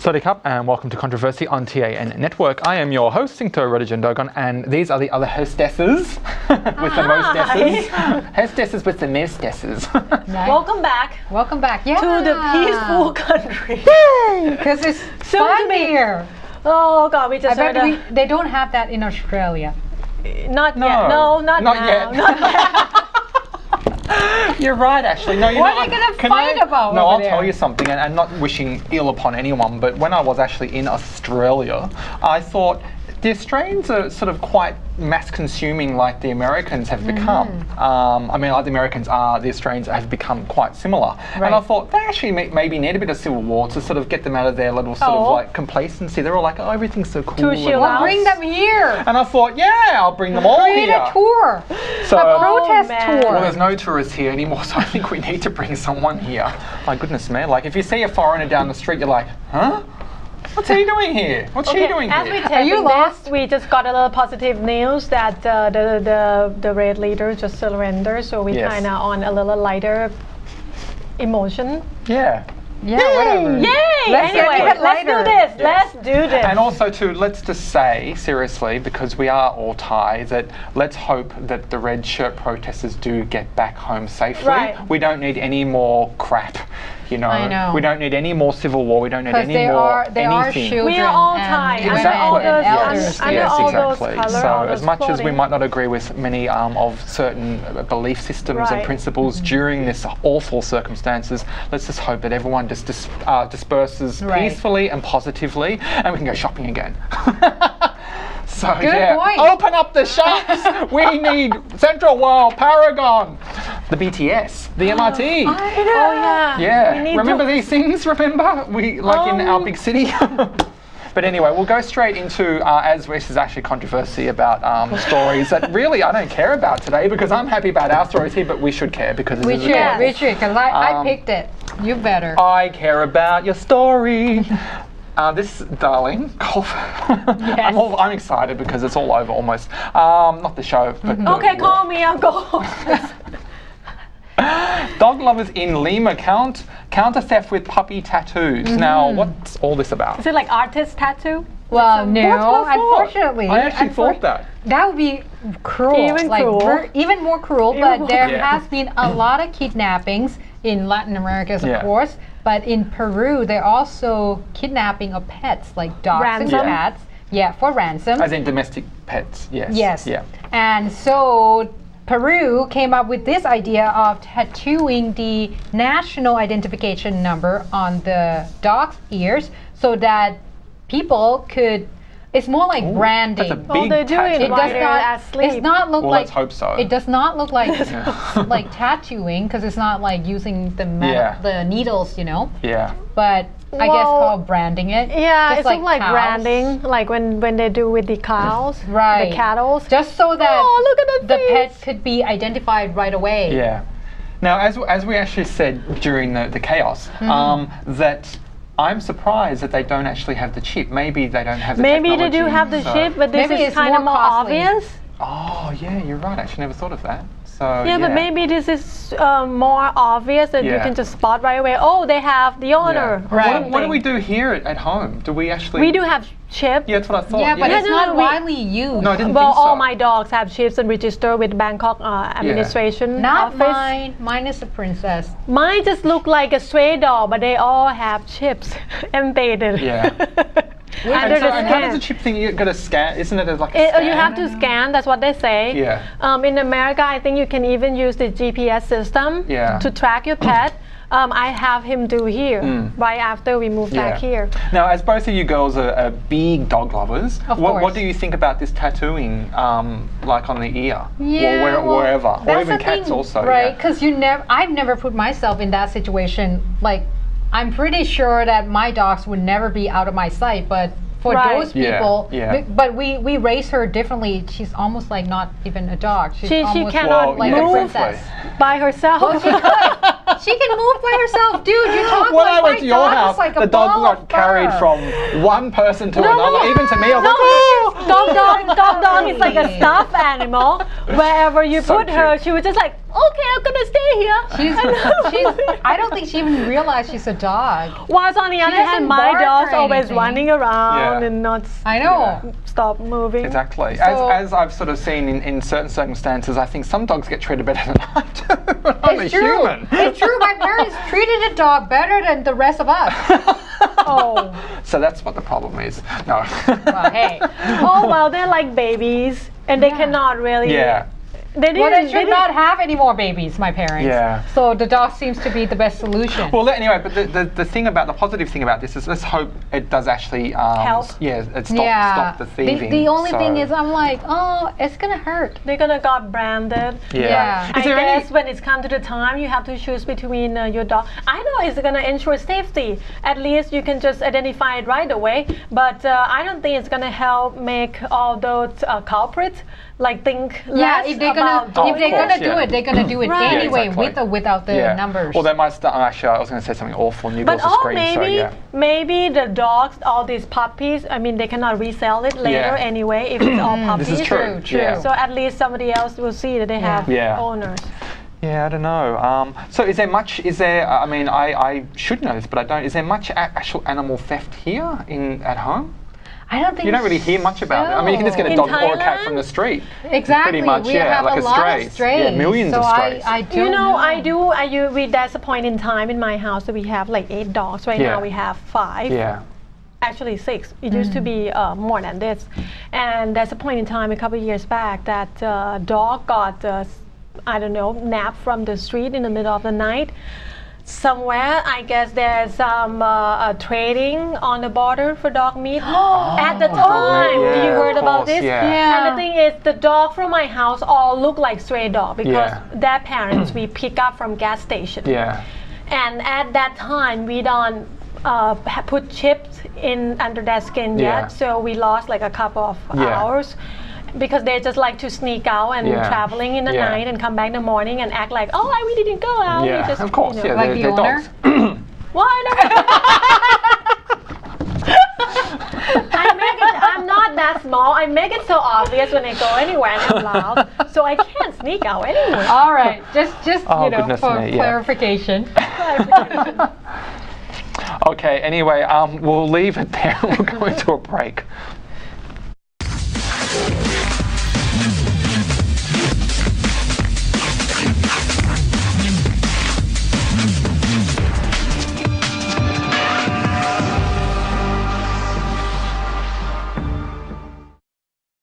Sawadee krap and welcome to Kontroversy on TAN Network. I am your host, Singto Rodijandogon, and these are the other hostesses with the mostesses. Hostesses with the mostesses. Nice. Welcome back. Welcome back. Yeah. To the peaceful country. Because it's fun here. Oh God, we just I bet they don't have that in Australia. Not yet. No, not now. Yet. Not yet. You're right, actually. No, what are you going to fight about? No, over I'll there? tell you something, and not wishing ill upon anyone, but when I was actually in Australia, I thought the Australians are sort of quite mass-consuming like the Americans have become. I mean, like the Americans are, the Australians have become quite similar. Right. And I thought they actually maybe need a bit of civil war to sort of get them out of their little sort of like complacency. They're all like, oh, everything's so cool. Well, bring them here. And I thought, yeah, I'll bring them all Create here. a tour. So, a protest tour. Well, there's no tourists here anymore, so I think we need to bring someone here. My goodness, man. Like, if you see a foreigner down the street, you're like, huh? What's he doing here? What's she doing here? As we taping this, we just got a little positive news that the raid leader just surrendered, so we kind of on a little lighter emotion. Yeah. Yeah, whatever. Yay! Let's do this. Let's do this. And also, too, let's just say, seriously, because we are all Thai, that let's hope that the red shirt protesters do get back home safely. Right. We don't need any more crap. You know, I know. We don't need any more civil war. We don't need any more they are children. We are all Thai. Exactly. Exactly. So as much as we might not agree with many of certain belief systems and principles during this awful circumstances, let's just hope that everyone just disperses peacefully and positively, and we can go shopping again. So Good point. Open up the shops. We need Central World, Paragon, the BTS, the MRT. I know. Oh yeah. Yeah. Remember these things? Remember we in our big city. But anyway, we'll go straight into, as this is actually controversy about stories that really I don't care about today, because I'm happy about our stories here, but we should care because this is we should, because I picked it. You better. I care about your story. This darling golf. I'm excited because it's all over almost. Not the show, but okay, call me. I'll go. Dog lovers in Lima counter theft with puppy tattoos. Now, what's all this about? Is it like artist tattoo? Well, no, unfortunately. I actually thought that. That would be cruel. Even more cruel, but there has been a lot of kidnappings in Latin America, of course. But in Peru, they're also kidnapping of pets, like dogs and cats. Yeah, for ransom. As in domestic pets, yes. Yes. Yeah. And so Peru came up with this idea of tattooing the national identification number on the dog's ears so that people could. It's more like branding. That's a big tattoo. It does not look like. Let's hope so. It does not look like like tattooing, because it's not like using the the needles, you know. Yeah. But I guess called branding it. Yeah, it's like branding, like when they do with the cows, the cattle. Just so that look at the pet could be identified right away. Yeah. Now, as we actually said during the chaos, that. I'm surprised that they don't actually have the chip. Maybe they don't have the technology. Maybe they do have the chip, but this is kind of more obvious. Oh, yeah, you're right. I actually never thought of that. So, yeah, but maybe this is more obvious that you can just spot right away. Oh, they have the owner. Yeah. Right. What do we do here at home? Do we actually... We do have chip. Yeah, that's what I thought. Yeah, but it's not widely used. No, I didn't think so. All my dogs have chips and register with Bangkok administration Not office. mine. Mine is a princess. Mine just look like a stray dog, but they all have chips embedded. Yeah. Under the skin. How does the chip thing, you got to scan? Isn't it like a scan? You have to scan, that's what they say. Yeah. In America, I think you can even use the GPS system to track your pet. I have him do here right after we move back here. Now, as both of you girls are big dog lovers, what do you think about this tattooing, like on the ear, or wherever, or even cats also? Right? Because I've never put myself in that situation. Like, I'm pretty sure that my dogs would never be out of my sight, but for those people, but we raise her differently. She's almost like not even a dog. She's she cannot like a princess by herself. Well, she could. She can move by herself, dude. You talk when like I went to your house, the dog got carried from one person to another, even to me. I was like, dog dog is like a stuffed animal. Wherever you put her, she was just like, okay, I'm gonna stay here. I don't think she even realized she's a dog. Whilst on the other hand, my dog's always running around and not stop moving. Exactly. As I've sort of seen in certain circumstances, I think some dogs get treated better than I do. I'm a human. It's true. My parents treated a dog better than the rest of us. Oh. So that's what the problem is. No. Well, hey. Oh, well, they're like babies, and they cannot really... Yeah. They should not have any more babies, my parents. Yeah. So the dog seems to be the best solution. Well, anyway, but the positive thing about this is let's hope it does actually help. Yeah, it stop the thieving. The only thing is, I'm like, oh, it's gonna hurt. They're gonna got branded. Yeah. I guess when it's come to the time, you have to choose between your dog. I know it's gonna ensure safety. At least you can just identify it right away. But I don't think it's gonna help make all those culprits like think less about if they're gonna do it, they're gonna do it anyway, with or without the numbers. Well, they might start. Actually, I was going to say something awful. But maybe the dogs, all these puppies. I mean, they cannot resell it later anyway if it's all puppies. This is true. So at least somebody else will see that they have owners. Yeah, I don't know. So is there much, I mean, I should know this, but I don't. Is there much actual animal theft here at home? I don't think you don't really hear much about it. I mean, you can just get a dog or a cat from the street. Exactly. Pretty much, we have like a lot of strays. Yeah, millions of strays. I do. There's a point in time in my house that we have like 8 dogs. Right now we have 5. Yeah. Actually 6. It used to be more than this. And there's a point in time a couple of years back that dog got, I don't know, napped from the street in the middle of the night. Somewhere, I guess there's some trading on the border for dog meat. At the time, you heard about this? Yeah. And the thing is, the dog from my house all look like stray dog because their parents we pick up from gas station. Yeah. And at that time, we don't put chips in under their skin yet, so we lost like a couple of hours. Because they just like to sneak out and traveling in the night and come back in the morning and act like, oh, we didn't go out. Yeah, we just, of course. Like the owner? Why I'm not that small. I make it so obvious when I go anywhere and I'm loud, so I can't sneak out anywhere. All right, just for clarification. Okay. Anyway, we'll leave it there. We'll go into a break.